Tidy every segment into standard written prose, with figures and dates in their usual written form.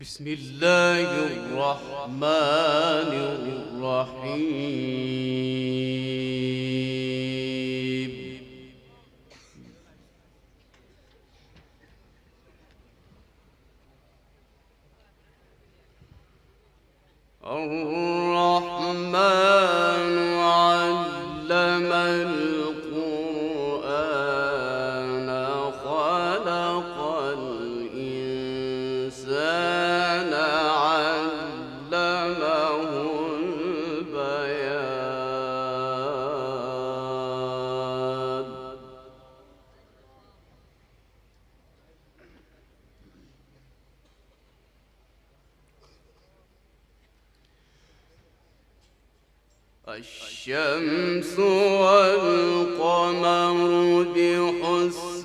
بسم الله الرحمن الرحيم. الرحمن علم القرآن خلق الإنسان علمه البيان. الشمس والقمر بحسبان.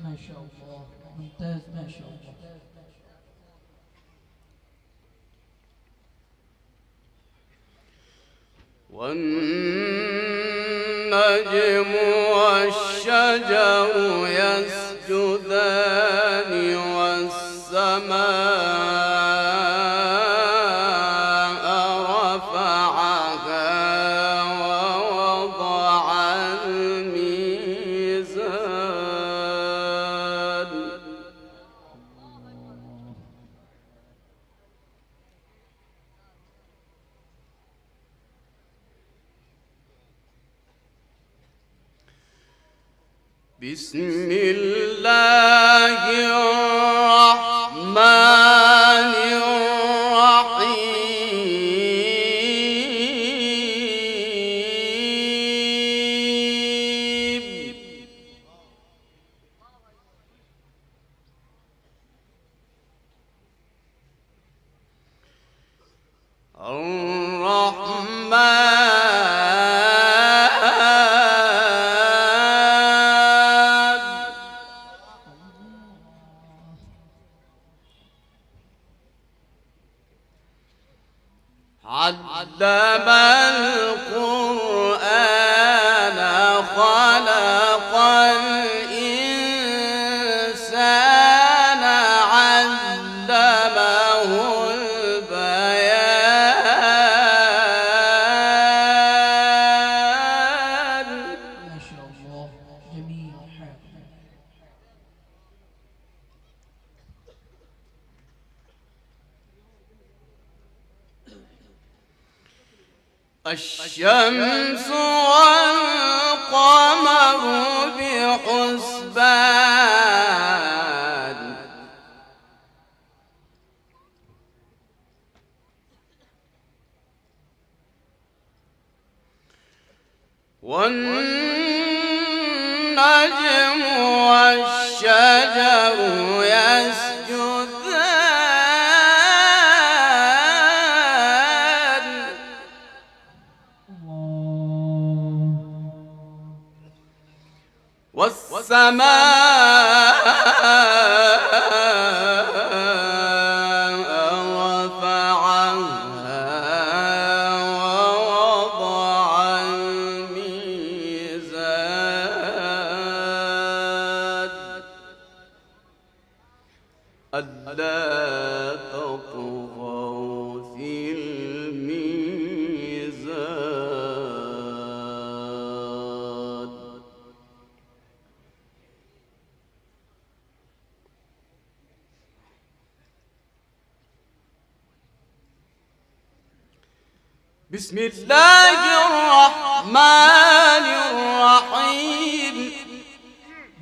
ما شاء الله، ممتاز ما شاء الله. والنجم والشجر يسجدان والسماء رفعها ووضع الميزان. بسم الله الرحمن الرحيم. علم القرآن خلق الإنسان علمه البيان. ما شاء الله، جميل حال. الشمس والقمر بحسبان. والنجم والشجر يسجدان. ألا تطغوا في الميزان بسم الله الرحمن الرحيم.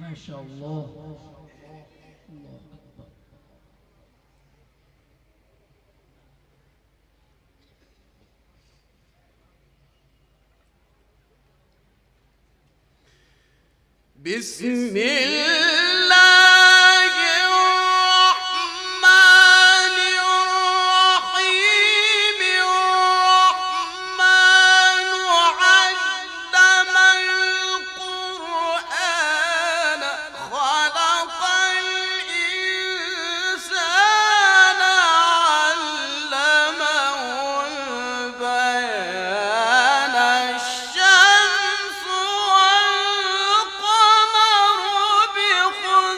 ما شاء الله. الله أكبر. بسم الله الرحمن الرحيم. الرحمن علم القرآن خلق الإنسان علمه البيان. الشمس والقمر بحسبان.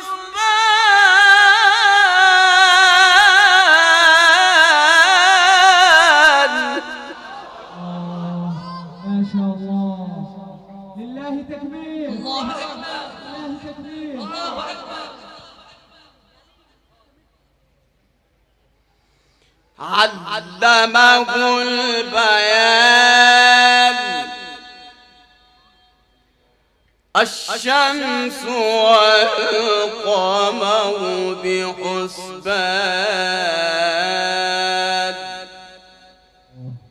ما شاء الله. لله تكبير. الله أكبر. لله تكبير. الله أكبر. علمه البيان. الشمس والقمر بحسبان.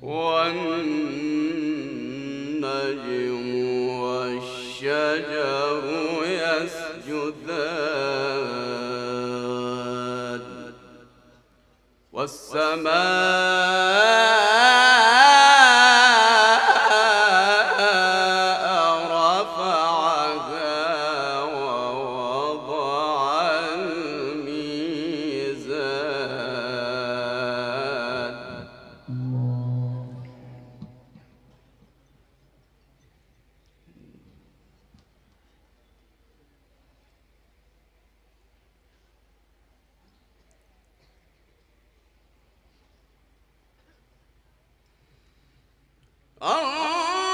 والنجم والشجر يسجدان. والسماء رفعها ووضع الميزان.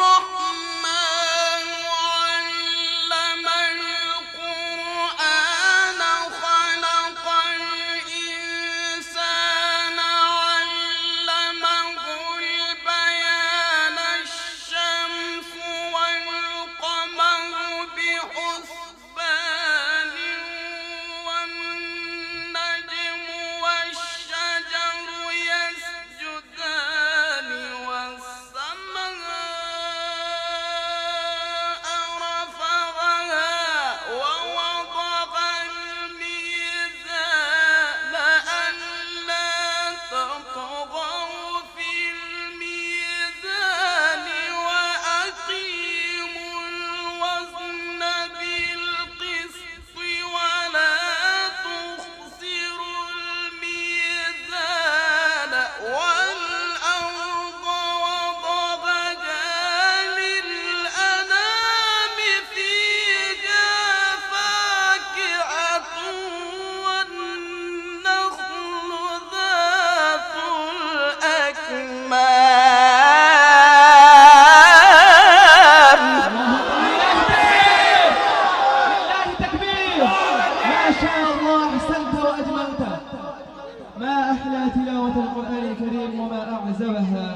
الرحمن علم القرآن خلق الإنسان علمه البيان. الشمس والقمر بحسبان. والنجم والشجر يسجدان. والسماء رفعها ووضع الميزان. ألا تطغوا في الميزان وأقيموا الوزن بالقسط ولا تخسروا الميزان. والأرض وضعها للأنام فيها فاكهة والنخل ذات الأكمام. لله تكبير. ما شاء الله. أحسنت وأجملت. ما أحلى تلاوة القرآن الكريم وما أعزبها.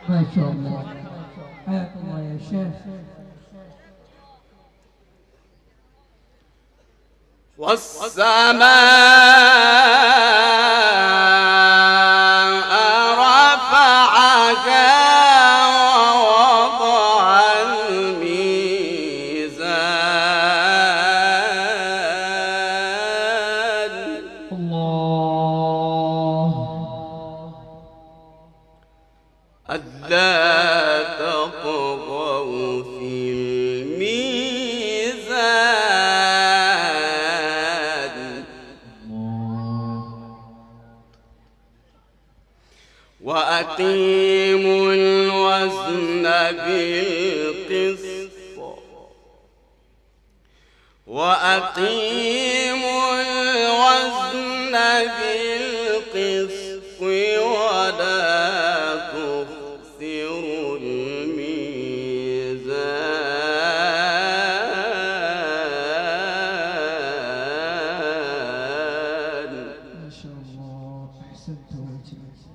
ما شاء الله. حياك الله يا شيخ. والسماء رفعها ووضع الميزان. الله. ألا تطغوا في الميزان وأقيموا الوزن بالقسط وأقيموا الوزن بالقسط ولا تخسروا الميزان. ما شاء الله أحسنت وأجملت.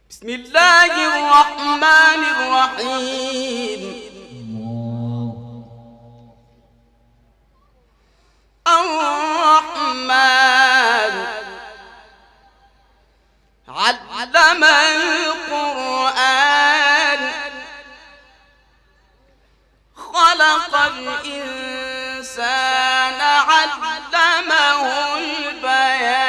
بسم الله الرحمن الرحيم. الرحمن علم القرآن خلق الإنسان علمه البيان.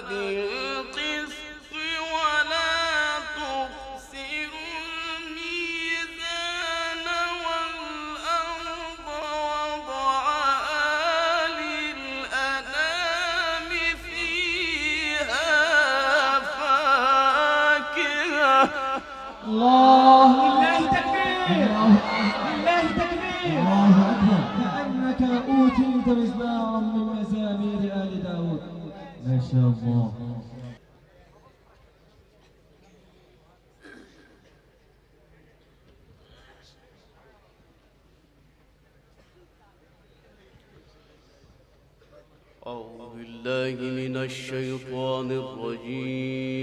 بالقسط ولا تخسروا الميزان والأرض وضعها للأنام فيها فاكهة. الله لله تكبير، لله تكبير، كأنك أوتيت مزمارا من مزامير آل داود. ما شاء الله. أعوذ بالله من الشيطان الرجيم.